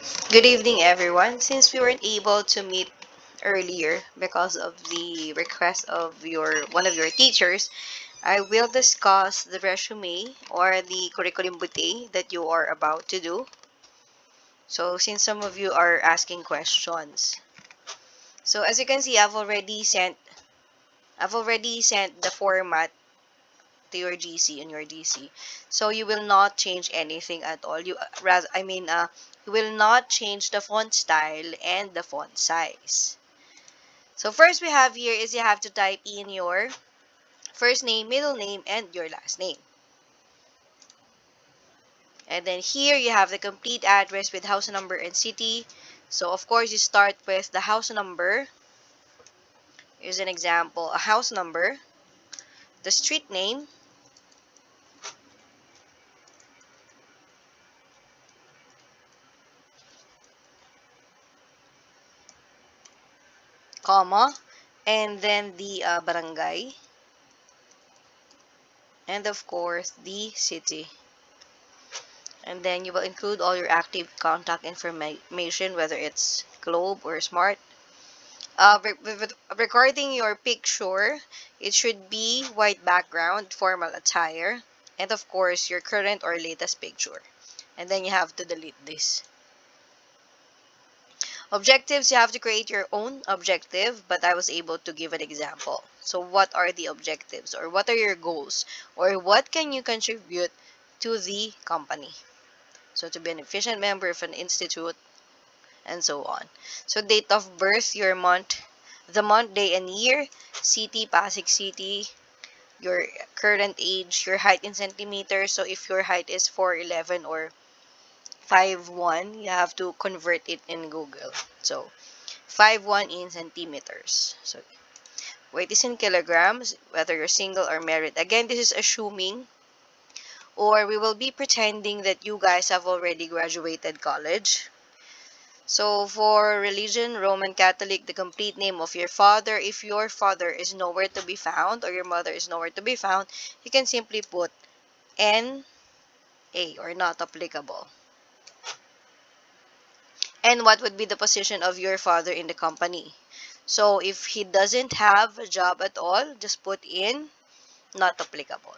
Good evening, everyone. Since we weren't able to meet earlier because of the request of your one of your teachers, I will discuss the resume or the curriculum vitae that you are about to do. So, since some of you are asking questions, so as you can see, I've already sent the format to your GC on your DC. So you will not change anything at all. You will not change the font style and the font size. So first we have here is you have to type in your first name, middle name, and your last name. And then here you have the complete address with house number and city. So of course you start with the house number. Here's an example, a house number, the street name, comma, and then the barangay, and of course the city. And then you will include all your active contact information, whether it's Globe or Smart. Regarding your picture, it should be white background, formal attire, and of course your current or latest picture. And then you have to delete this. Objectives, you have to create your own objective, but I was able to give an example. So what are the objectives, or what are your goals, or what can you contribute to the company? So to be an efficient member of an institute, and so on. So date of birth, your month, the month, day, and year, city, Pasig City, your current age, your height in centimeters. So if your height is 4'11 or 5'1, you have to convert it in Google. So 5'1 in centimeters. So weight is in kilograms, whether you're single or married. Again, this is assuming, or we will be pretending that you guys have already graduated college. So for religion, Roman Catholic, the complete name of your father. If your father is nowhere to be found or your mother is nowhere to be found, you can simply put N.A. or not applicable. And what would be the position of your father in the company? So if he doesn't have a job at all, just put in not applicable.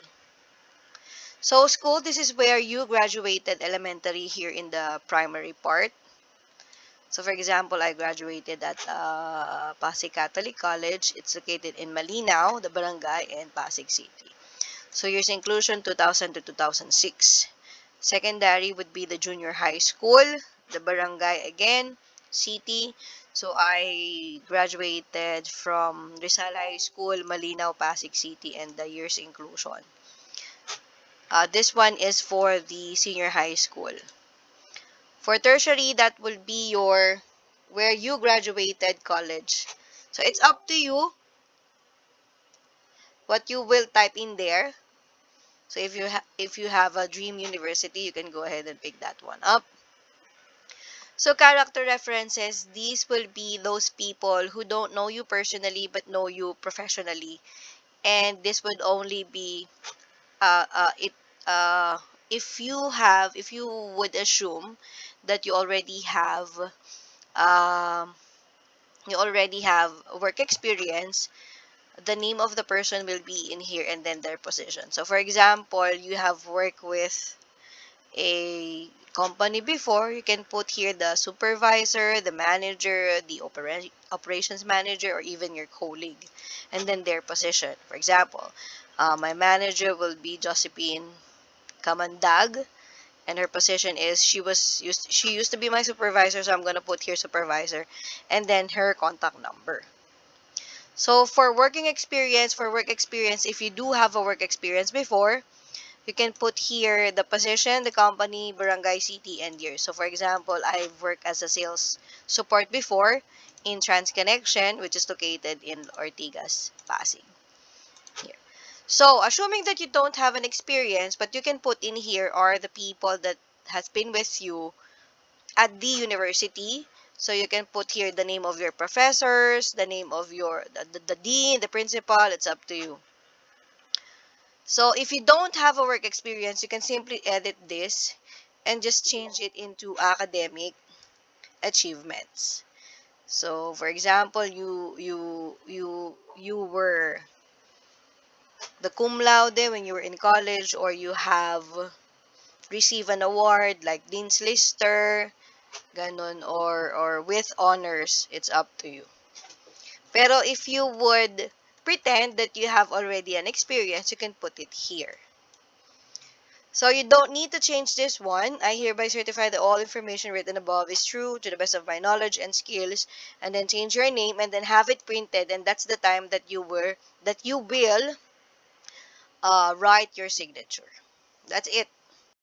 So school, this is where you graduated elementary here in the primary part. So for example, I graduated at Pasig Catholic College. It's located in Malinaw, the barangay, and Pasig City. So years inclusion 2000 to 2006. Secondary would be the junior high school, the barangay again, city. So I graduated from Rizal High School, Malinaw, Pasig City, and the years inclusion. This one is for the senior high school. For tertiary, that will be your where you graduated college. So it's up to you what you will type in there. So if you have a dream university, you can go ahead and pick that one up. So character references, these will be those people who don't know you personally but know you professionally. And this would only be it if you would assume that um you already have work experience, the name of the person will be in here and then their position. So for example, you have worked with a company before, you can put here the supervisor, the manager, the operations manager, or even your colleague, and then their position. For example, my manager will be Josephine Kamandag, and her position is she used to be my supervisor, so I'm gonna put here supervisor, and then her contact number. So for work experience, if you do have a work experience before, you can put here the position, the company, barangay, city, and year. So for example, I've worked as a sales support before in TransConnection, which is located in Ortigas, Pasig. Here. So assuming that you don't have an experience, but you can put in here are the people that has been with you at the university. So you can put here the name of your professors, the name of the dean, the principal. It's up to you. So if you don't have a work experience, you can simply edit this and just change it into academic. achievements. So, for example, you were the cum laude when you were in college, or you have received an award like Dean's Lister, ganon, or with honors. It's up to you. Pero if you would pretend that you have already an experience, you can put it here. So you don't need to change this one. I hereby certify that all information written above is true to the best of my knowledge and skills. And then change your name and then have it printed. And that's the time that you will write your signature. That's it.